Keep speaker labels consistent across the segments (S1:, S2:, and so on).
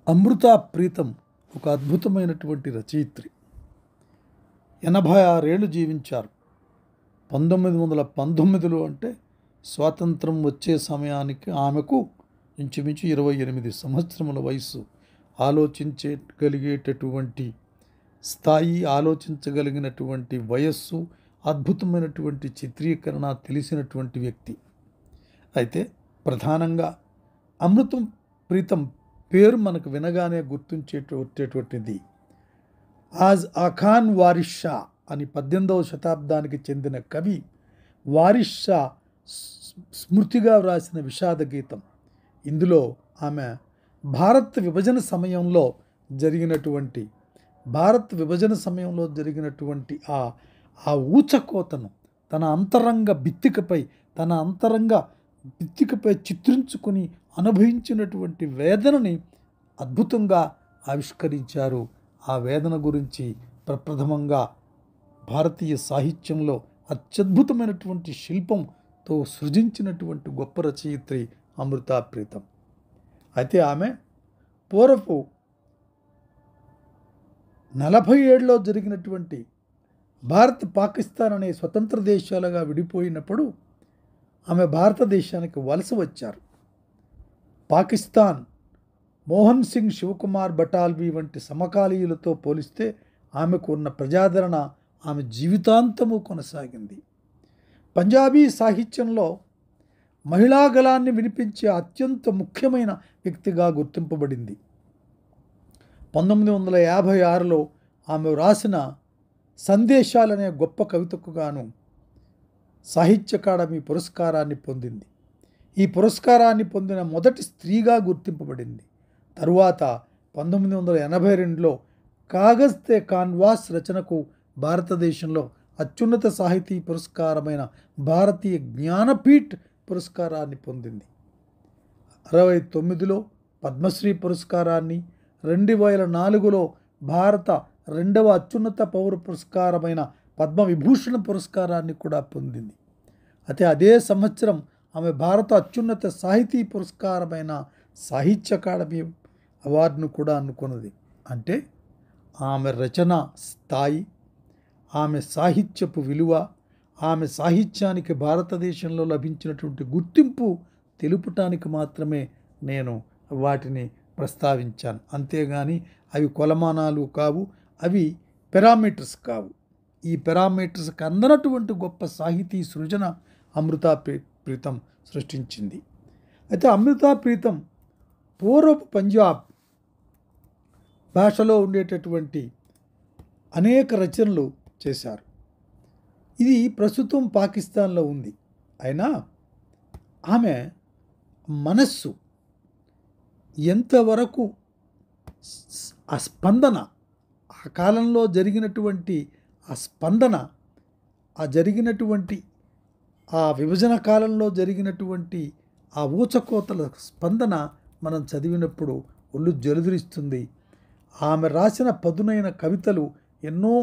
S1: అమృతా ప్రీతం ఒక అద్భుతమైనటువంటి రచయిత్రి. 86 ఏళ్ళు జీవించారు. 1919లో అంటే స్వాతంత్రం వచ్చే సమయానికి ఆమెకు ఇంచుమించు 28 సంవత్సరముల వయసు. ఆలోచించగలిగేటటువంటి స్థాయి, ఆలోచించగలిగినటువంటి వయస్సు, అద్భుతమైనటువంటి చిత్రీకరణ తెలిసినటువంటి వ్యక్తి. అయితే ప్రధానంగా అమృతం ప్రీతం పేరు మనకు వినగానే గుర్తుంచేటటువంటిది ఆజ్ అఖాన్ వారిస్ షా అని 18వ శతాబ్దానికి చెందిన కవి వారిస్ షా స్మృతిగా వ్రాసిన విషాద గీతం. ఇందులో ఆమె భారత్ విభజన సమయంలో జరిగినటువంటి ఆ ఊచకోతను తన అంతరంగ భిత్తికపై చిత్రించుకుని అనుభవించినటువంటి వేదనని అద్భుతంగా ఆవిష్కరించారు. ఆ వేదన గురించి ప్రప్రథమంగా భారతీయ సాహిత్యంలో అత్యద్భుతమైనటువంటి శిల్పంతో సృజించినటువంటి గొప్ప రచయిత్రి అమృతా ప్రీతం. అయితే ఆమె పూర్వపు 47లో జరిగినటువంటి భారత్ పాకిస్తాన్ అనే స్వతంత్ర దేశాలుగా విడిపోయినప్పుడు ఆమె భారతదేశానికి వలస వచ్చారు. పాకిస్తాన్ మోహన్ సింగ్, శివకుమార్ బటాల్వీ వంటి సమకాలీయులతో పోలిస్తే ఆమెకు ఉన్న ప్రజాదరణ ఆమె జీవితాంతము కొనసాగింది. పంజాబీ సాహిత్యంలో మహిళా గళాన్ని వినిపించే అత్యంత ముఖ్యమైన వ్యక్తిగా గుర్తింపబడింది. 1956లో ఆమె వ్రాసిన సందేశాలనే గొప్ప కవితకు గాను సాహిత్య అకాడమీ పురస్కారాన్ని పొందింది. ఈ పురస్కారాన్ని పొందిన మొదటి స్త్రీగా గుర్తింపబడింది. తరువాత 1982లో కాగజ్ తే కాన్వాస్ రచనకు భారతదేశంలో అత్యున్నత సాహితీ పురస్కారమైన భారతీయ జ్ఞానపీఠ్ పురస్కారాన్ని పొందింది. 69లో పద్మశ్రీ పురస్కారాన్ని, 2004లో భారత 2వ అత్యున్నత పౌర పురస్కారమైన పద్మవిభూషణ పురస్కారాన్ని కూడా పొందింది. అయితే అదే సంవత్సరం ఆమె భారత అత్యున్నత సాహితీ పురస్కారమైన సాహిత్య అకాడమీ అవార్డును కూడా అందుకున్నది. అంటే ఆమె రచన స్థాయి, ఆమె సాహిత్యపు విలువ, ఆమె సాహిత్యానికి భారతదేశంలో లభించినటువంటి గుర్తింపు తెలుపటానికి మాత్రమే నేను వాటిని ప్రస్తావించాను. అంతేగాని అవి కొలమానాలు కావు, అవి పారామీటర్స్ కావు. ఈ పారామీటర్స్కి అందనటువంటి గొప్ప సాహితీ సృజన అమృతా ప్రీతం సృష్టించింది. అయితే అమృతా ప్రీతం పూర్వపు పంజాబ్ భాషలో ఉండేటటువంటి అనేక రచనలు చేశారు. ఇది ప్రస్తుతం పాకిస్తాన్లో ఉంది. అయినా ఆమె మనస్సు ఎంతవరకు ఆ స్పందన, ఆ కాలంలో జరిగినటువంటి ఆ స్పందన, ఆ విభజన కాలంలో జరిగినటువంటి ఆ ఊచకోతల స్పందన మనం చదివినప్పుడు ఒళ్ళు జలుదురిస్తుంది. ఆమె రాసిన పదునైన కవితలు, ఎన్నో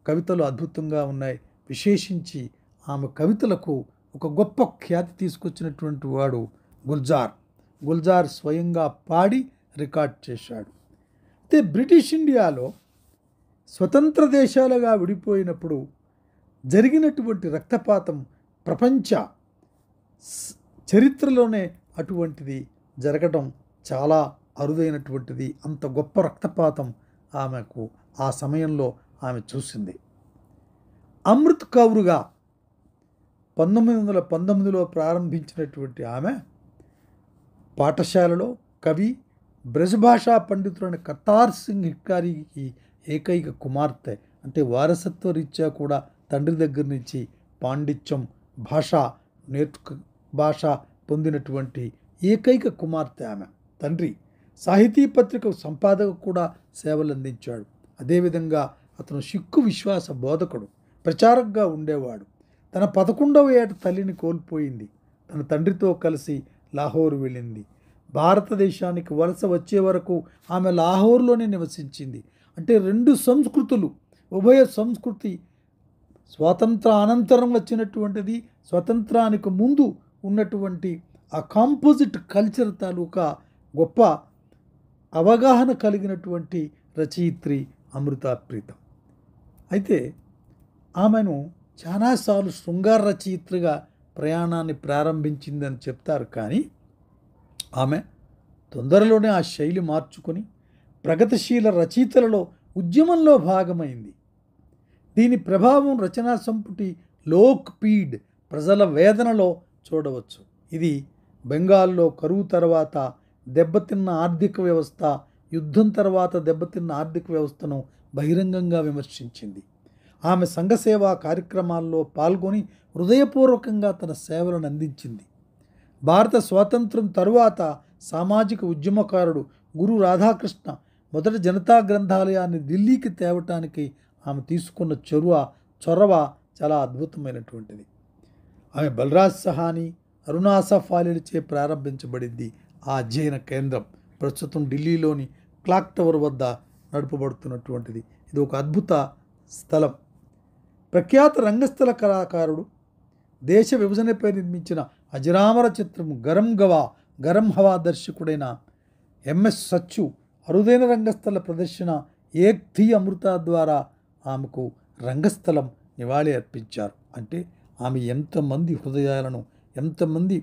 S1: కవితలు అద్భుతంగా ఉన్నాయి. విశేషించి ఆమె కవితలకు ఒక గొప్ప ఖ్యాతి తీసుకొచ్చినటువంటి వాడు గుల్జార్ స్వయంగా పాడి రికార్డ్ చేశాడు. అయితే బ్రిటిష్ ఇండియాలో స్వతంత్ర దేశాలుగా విడిపోయినప్పుడు జరిగినటువంటి రక్తపాతం ప్రపంచ చరిత్రలోనే అటువంటిది జరగడం చాలా అరుదైనటువంటిది. అంత గొప్ప రక్తపాతం ఆమెకు ఆ సమయంలో ఆమె చూసింది. అమృత్ కౌర్గా 1919లో ప్రారంభించినటువంటి ఆమె పాఠశాలలో కవి, బ్రజభాషా పండితులైన కర్తార్ సింగ్ హిక్కారీకి ఏకైక కుమార్తె. అంటే వారసత్వ రీత్యా కూడా తండ్రి దగ్గర నుంచి పాండిత్యం, భాష పొందినటువంటి ఏకైక కుమార్తె ఆమె. తండ్రి సాహితీ పత్రిక సంపాదక కూడా సేవలు అందించాడు. అదేవిధంగా అతను సిక్కు విశ్వాస బోధకుడు, ప్రచారకుగా ఉండేవాడు. తన 11వ ఏట తల్లిని కోల్పోయింది. తన తండ్రితో కలిసి లాహోర్ వెళ్ళింది. భారతదేశానికి వలస వచ్చే వరకు ఆమె లాహోర్లోనే నివసించింది. అంటే రెండు సంస్కృతులు, ఉభయ సంస్కృతి, స్వాతంత్ర అనంతరం వచ్చినటువంటిది, స్వతంత్రానికి ముందు ఉన్నటువంటి ఆ కాంపోజిట్ కల్చర్ తాలూకా గొప్ప అవగాహన కలిగినటువంటి రచయిత్రి అమృతా ప్రీతం. అయితే ఆమెను చాలాసార్లు శృంగార రచయిత్రిగా ప్రయాణాన్ని ప్రారంభించిందని చెప్తారు. కానీ ఆమె తొందరలోనే ఆ శైలి మార్చుకొని ప్రగతిశీల రచయితలలో ఉద్యమంలో భాగమైంది. దీని ప్రభావం రచనా సంపుటి లోక్ పీడ్ ప్రజల వేదనలో చూడవచ్చు. ఇది బెంగాల్లో కరువు తర్వాత దెబ్బతిన్న ఆర్థిక వ్యవస్థ, యుద్ధం తర్వాత దెబ్బతిన్న ఆర్థిక వ్యవస్థను బహిరంగంగా విమర్శించింది. ఆమె సంఘసేవా కార్యక్రమాల్లో పాల్గొని హృదయపూర్వకంగా తన సేవలను అందించింది. భారత స్వాతంత్రం తరువాత సామాజిక ఉద్యమకారుడు గురు రాధాకృష్ణ మొదటి జనతా గ్రంథాలయాన్ని ఢిల్లీకి తేవటానికి ఆమె తీసుకున్న చొరవ చాలా అద్భుతమైనటువంటిది. ఆమె బలరాజ్ సహాని, అరుణాసఫ్ ఆలీలచే ప్రారంభించబడింది. ఆ అధ్యయన కేంద్రం ప్రస్తుతం ఢిల్లీలోని క్లాక్ టవర్ వద్ద నడుపబడుతున్నటువంటిది. ఇది ఒక అద్భుత స్థలం. ప్రఖ్యాత రంగస్థల కళాకారుడు, దేశ విభజనపై నిర్మించిన అజరామర చిత్రం గరం హవా దర్శకుడైన ఎంఎస్ సచ్చు అరుదైన రంగస్థల ప్రదర్శన ఏక్ థీ అమృత ద్వారా ఆమెకు రంగస్థలం నివాళి అర్పించారు. అంటే ఆమె ఎంతమంది హృదయాలను, ఎంతమంది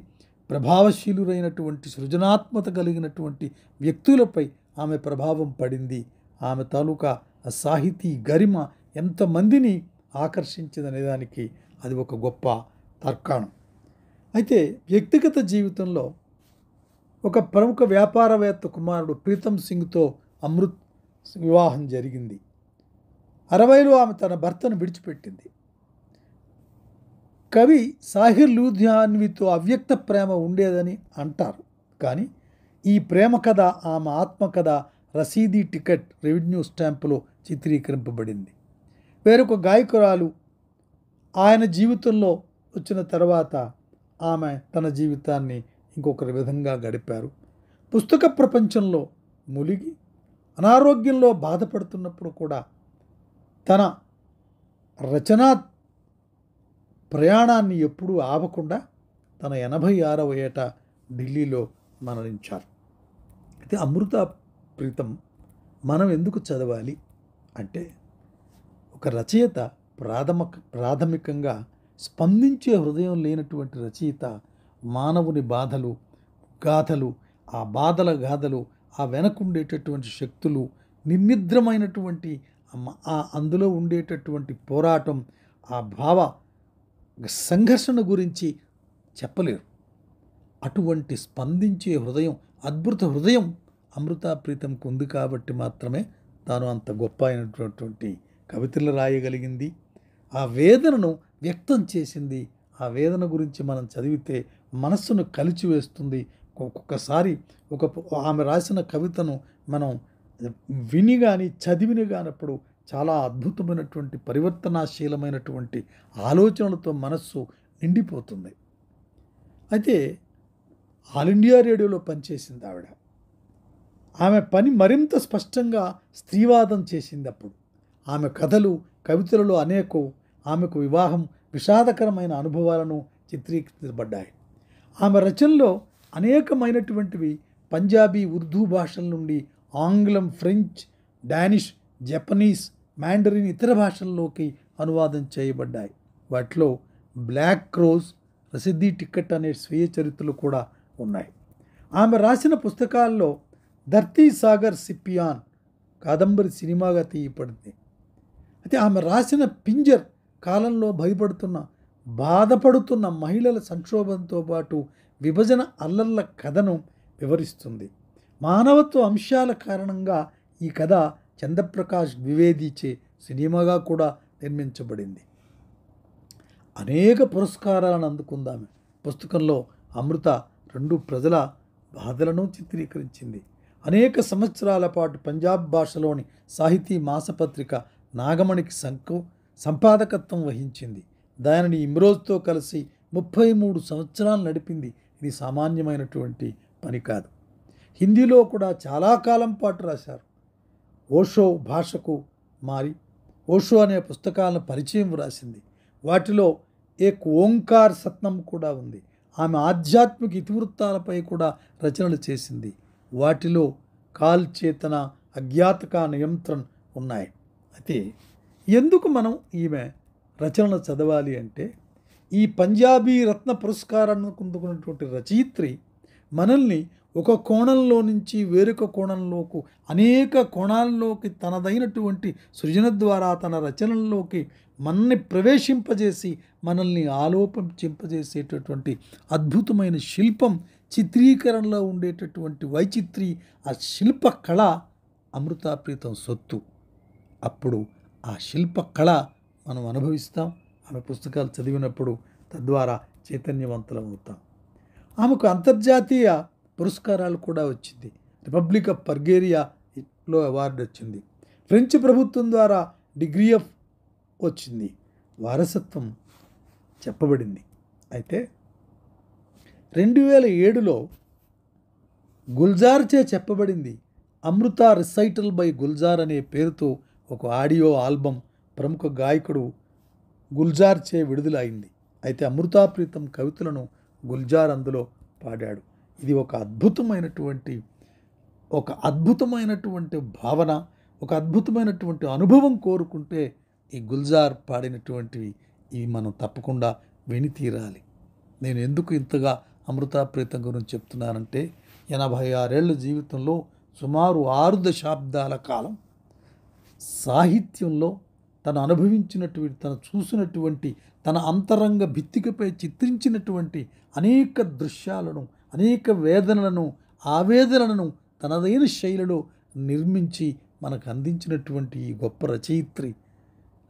S1: ప్రభావశీలురైనటువంటి సృజనాత్మక కలిగినటువంటి వ్యక్తులపై ఆమె ప్రభావం పడింది. ఆమె తాలూకా సాహితీ గరిమ ఎంతమందిని ఆకర్షించిందనే దానికి అది ఒక గొప్ప తర్కాణం. అయితే వ్యక్తిగత జీవితంలో ఒక ప్రముఖ వ్యాపారవేత్త కుమారుడు ప్రీతం సింగ్తో అమృత్ వివాహం జరిగింది. 60లో ఆమె తన భర్తను విడిచిపెట్టింది. కవి సాహిర్ లూధియాన్వితో అవ్యక్త ప్రేమ ఉండేదని అంటారు. కానీ ఈ ప్రేమ కథ ఆమె ఆత్మకథ రసీదీ టికెట్ రెవెన్యూ స్టాంపులో చిత్రీకరింపబడింది. వేరొక గాయకురాలు ఆయన జీవితంలో వచ్చిన తర్వాత ఆమె తన జీవితాన్ని ఇంకొకరి విధంగా గడిపారు. పుస్తక ప్రపంచంలో మునిగి అనారోగ్యంలో బాధపడుతున్నప్పుడు కూడా తన రచనా ప్రయాణాన్ని ఎప్పుడూ ఆపకుండా తన 86వ ఏట ఢిల్లీలో మరణించారు. అయితే అమృతా ప్రీతం మనం ఎందుకు చదవాలి అంటే, ఒక రచయిత ప్రాథమికంగా స్పందించే హృదయం లేనటువంటి రచయిత మానవుని బాధలు, గాథలు, ఆ బాధల గాథలు, ఆ వెనకుండేటటువంటి శక్తులు, నిర్నిద్రమైనటువంటి అందులో ఉండేటటువంటి పోరాటం, ఆ భావ సంఘర్షణ గురించి చెప్పలేరు. అటువంటి స్పందించే హృదయం, అద్భుత హృదయం అమృతా ప్రీతంకు ఉంది కాబట్టి మాత్రమే తాను అంత గొప్ప అయినటువంటి కవితలు రాయగలిగింది. ఆ వేదనను వ్యక్తం చేసింది. ఆ వేదన గురించి మనం చదివితే మనస్సును కలిచివేస్తుంది. ఒక్కొక్కసారి ఆమె రాసిన కవితను మనం విని కానీ చదివిని కానప్పుడు చాలా అద్భుతమైనటువంటి పరివర్తనాశీలమైనటువంటి ఆలోచనలతో మనస్సు నిండిపోతుంది. అయితే ఆల్ ఇండియా రేడియోలో పనిచేసింది ఆవిడ. ఆమె పని మరింత స్పష్టంగా స్త్రీవాదం చేసింది. అప్పుడు ఆమె కథలు, కవితలలో ఆమెకు వివాహం, విషాదకరమైన అనుభవాలను చిత్రీకరించబడ్డాయి. ఆమె రచనలో అనేకమైనటువంటివి పంజాబీ, ఉర్దూ భాషల నుండి ఆంగ్లం, ఫ్రెంచ్, డానిష్, జపనీస్, మాండరిన్ ఇతర భాషల్లోకి అనువాదం చేయబడ్డాయి. వాటిలో బ్లాక్ రోజ్, రసీదీ టికెట్ అనే స్వీయ చరిత్రలు కూడా ఉన్నాయి. ఆమె రాసిన పుస్తకాల్లో ధర్తీ సాగర్ సిప్పియాన్ కాదంబరి సినిమాగా తీయబడింది. అయితే ఆమె రాసిన పింజర్ కాలంలో బాధపడుతున్న మహిళల సంక్షోభంతో పాటు విభజన అల్లర్ల కథను వివరిస్తుంది. మానవత్వ అంశాల కారణంగా ఈ కథ చంద్రప్రకాష్ ద్వివేదిచే సినిమాగా కూడా నిర్మించబడింది. అనేక పురస్కారాలను అందుకుందామె. పుస్తకంలో అమృత 2 ప్రజల బాధలను చిత్రీకరించింది. అనేక సంవత్సరాల పాటు పంజాబ్ భాషలోని సాహితీ మాసపత్రిక నాగమణికి సంపాదకత్వం వహించింది. దానిని ఇమ్రోజ్తో కలిసి 33 సంవత్సరాలు నడిపింది. ఇది సామాన్యమైనటువంటి పని కాదు. హిందీలో కూడా చాలా కాలం పాటు రాశారు. ఓషో భాషకు మారి ఓషో అనే పుస్తకాలను పరిచయం రాసింది. వాటిలో ఏక్ ఓంకార్ సత్నం కూడా ఉంది. ఆమె ఆధ్యాత్మిక ఇతివృత్తాలపై కూడా రచనలు చేసింది. వాటిలో కాల్చేతన, అజ్ఞాతక నియంత్రణ ఉన్నాయి. అయితే ఎందుకు మనం ఈమె రచనలు చదవాలి అంటే, ఈ పంజాబీ రత్న పురస్కారాన్ని అందుకున్నటువంటి రచయిత్రి మనల్ని ఒక కోణంలో నుంచి వేరొక కోణంలోకి, అనేక కోణాల్లోకి తనదైనటువంటి సృజన ద్వారా తన రచనల్లోకి మనల్ని ప్రవేశింపజేసి మనల్ని ఆలోపింపజేసేటటువంటి అద్భుతమైన శిల్పం, చిత్రీకరణలో ఉండేటటువంటి వైచిత్రి, ఆ శిల్ప కళ అమృతాప్రీతం సొత్తు. అప్పుడు ఆ శిల్ప కళ మనం అనుభవిస్తాం. ఆమె పుస్తకాలు చదివినప్పుడు తద్వారా చైతన్యవంతులం అవుతాం. ఆమెకు అంతర్జాతీయ పురస్కారాలు కూడా వచ్చింది. రిపబ్లిక్ ఆఫ్ బల్గేరియాలో అవార్డు వచ్చింది. ఫ్రెంచ్ ప్రభుత్వం ద్వారా డిగ్రీ ఆఫ్ వచ్చింది. వారసత్వం చెప్పబడింది. అయితే 2007లో గుల్జార్ చే చెప్పబడింది. అమృత రిసైటల్ బై గుల్జార్ అనే పేరుతో ఒక ఆడియో ఆల్బమ్ ప్రముఖ గాయకుడు గుల్జార్ చే విడుదల అయింది. అయితే అమృతాప్రీతం కవితలను గుల్జార్ అందులో పాడాడు. ఇది ఒక అద్భుతమైనటువంటి భావన, ఒక అద్భుతమైనటువంటి అనుభవం కోరుకుంటే ఈ గుల్జార్ పాడినటువంటివి ఇవి మనం తప్పకుండా విని తీరాలి. నేను ఎందుకు ఇంతగా అమృతాప్రీతం గురించి చెప్తున్నానంటే, 86 ఏళ్ల జీవితంలో సుమారు 6 దశాబ్దాల కాలం సాహిత్యంలో తను అనుభవించినటువంటి, తను చూసినటువంటి, తన అంతరంగ భిత్తికపై చిత్రించినటువంటి అనేక దృశ్యాలను, అనేక వేదనలను, ఆవేదనలను తనదైన శైలిలో నిర్మించి మనకు అందించినటువంటి ఈ గొప్ప రచయిత్రి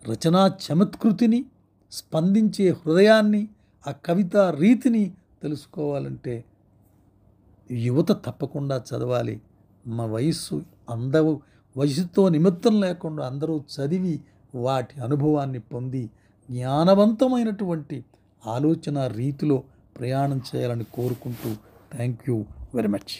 S1: రచనా చమత్కృతిని, స్పందించే హృదయాన్ని, ఆ కవితా రీతిని తెలుసుకోవాలంటే యువత తప్పకుండా చదవాలి. మా వయసుతో నిమిత్తం లేకుండా అందరూ చదివి వాటి అనుభవాన్ని పొంది జ్ఞానవంతమైనటువంటి ఆలోచన రీతిలో ప్రయాణం చేయాలని కోరుకుంటూ థ్యాంక్ యూ వెరీ మచ్.